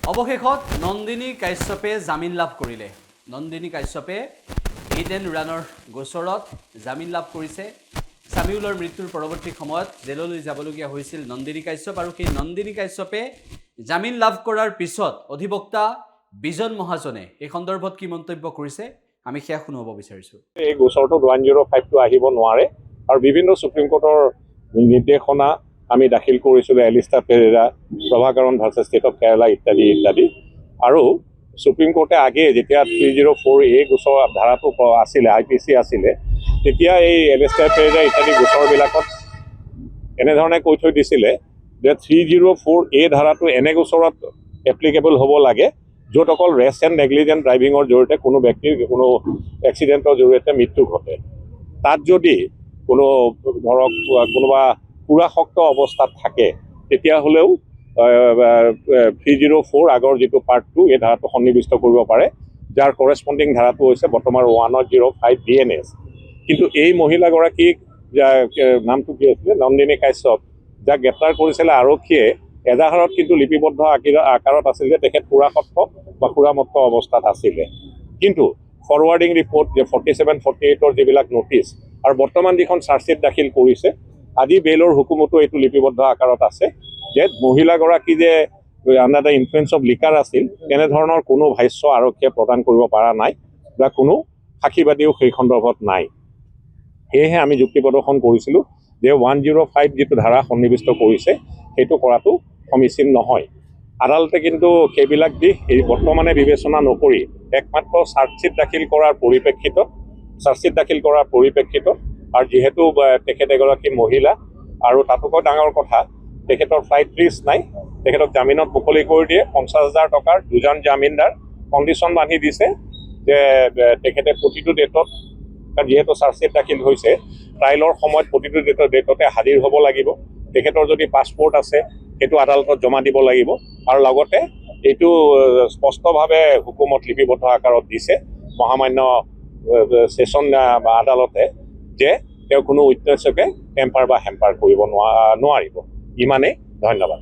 অৱশেষত নন্দিনী কাশ্যপে জামিন লাভ কৰিলে। নন্দিনী কাশ্যপে হিট এণ্ড ৰাণৰ গোচৰত জামিন লাভ কৰিছে। সামিউলৰ মৃত্যুৰ পৰৱৰ্তী সময়ত জেললৈ যাবলগীয়া হৈছিল নন্দিনী কাশ্যপ, আৰু সেই নন্দিনী কাশ্যপে জামিন লাভ কৰাৰ পিছত অধিবক্তা বিজন মহাজনে এই সন্দৰ্ভত কি মন্তব্য কৰিছে আমি সেয়া শুনাব বিচাৰিছোঁ। এই গোচৰটো 105টো আহিব নোৱাৰে আৰু বিভিন্ন সুপ্ৰিম কোৰ্টৰ নিৰ্দেশনা আমি দাখিল কৰিছিলোঁ, Alister Pereira, Prabhakaran versus state of Kerala ইত্যাদি ইত্যাদি। আৰু সুপ্ৰিম কোৰ্টে আগে যেতিয়া 304A গোচৰ ধাৰাটো আছিলে, IPC আছিলে, তেতিয়া এই এলিষ্টা পেৰেৰা ইত্যাদি গোচৰবিলাকত এনেধৰণে কৈ থৈ দিছিলে যে 304A ধাৰাটো এনে গোচৰত এপ্লিকেবল হ'ব লাগে য'ত অকল ৰেছ এণ্ড নেগলিজেণ্ট ড্ৰাইভিঙৰ জৰিয়তে কোনো ব্যক্তিৰ কোনো এক্সিডেণ্টৰ জৰিয়তে মৃত্যু ঘটে। তাত যদি কোনো ধৰক কোনোবা পুৰাসক্ত অৱস্থাত থাকে তেতিয়াহ'লেও 304 আগৰ যিটো পাৰ্ট 2 এই ধাৰাটো সন্নিৱিষ্ট কৰিব পাৰে, যাৰ কৰেছপণ্ডিং ধাৰাটো হৈছে বৰ্তমান 105 BNS। কিন্তু এই মহিলাগৰাকীক নামটো কি আছিলে, নন্দিনী কাশ্যপ, যাক গ্ৰেপ্তাৰ কৰিছিলে আৰক্ষীয়ে, এজাহাৰত কিন্তু লিপিবদ্ধ আকাৰত আছিল যে তেখেত পুৰাসক্ত বা সুৰামত্ত অৱস্থাত আছিলে। কিন্তু ফৰৱাৰ্ডিং ৰিপৰ্ট যে 47, 48ৰ যিবিলাক নটিচ আৰু বৰ্তমান যিখন চাৰ্জশ্বিট দাখিল কৰিছে, আজি বেইলৰ হুকুমতো এইটো লিপিবদ্ধ আকাৰত আছে যে মহিলাগৰাকী যে under the influence of liquor আছিল, তেনেধৰণৰ কোনো ভাষ্য আৰক্ষীয়ে প্ৰদান কৰিব পৰা নাই বা কোনো সাক্ষীবাদীও সেই সন্দৰ্ভত নাই। সেয়েহে আমি যুক্তি প্ৰদৰ্শন কৰিছিলোঁ যে 105 যিটো ধাৰা সন্নিৱিষ্ট কৰিছে সেইটো কৰাটো সমীচীন নহয়। আদালতে কিন্তু সেইবিলাক দিশ এই বৰ্তমানে বিবেচনা নকৰি একমাত্ৰ চাৰ্জশ্বিট দাখিল কৰাৰ পৰিপ্ৰেক্ষিতত আৰু যিহেতু তেখেত এগৰাকী মহিলা আৰু তাতোকৈ ডাঙৰ কথা তেখেতৰ ফ্লাইট ৰিস্ক নাই, তেখেতক জামিনত মুকলি কৰি দিয়ে। 50,000 টকাৰ দুজন জামিনদাৰ কণ্ডিশ্যন বান্ধি দিছে যে তেখেতে প্ৰতিটো ডেটত, যিহেতু চাৰ্জশ্বিট দাখিল হৈছে, ট্ৰায়েলৰ সময়ত প্ৰতিটো ডেটতে হাজিৰ হ'ব লাগিব। তেখেতৰ যদি পাছপৰ্ট আছে সেইটো আদালতত জমা দিব লাগিব, আৰু লগতে এইটো স্পষ্টভাৱে হুকুমত লিপিবদ্ধ আকাৰত দিছে মহামান্য ছেছন আদালতে যে তেওঁ কোনো উদ্দেশ্যকে টেম্পাৰ বা হেম্পাৰ কৰিব নোৱাৰিব। ইমানেই, ধন্যবাদ।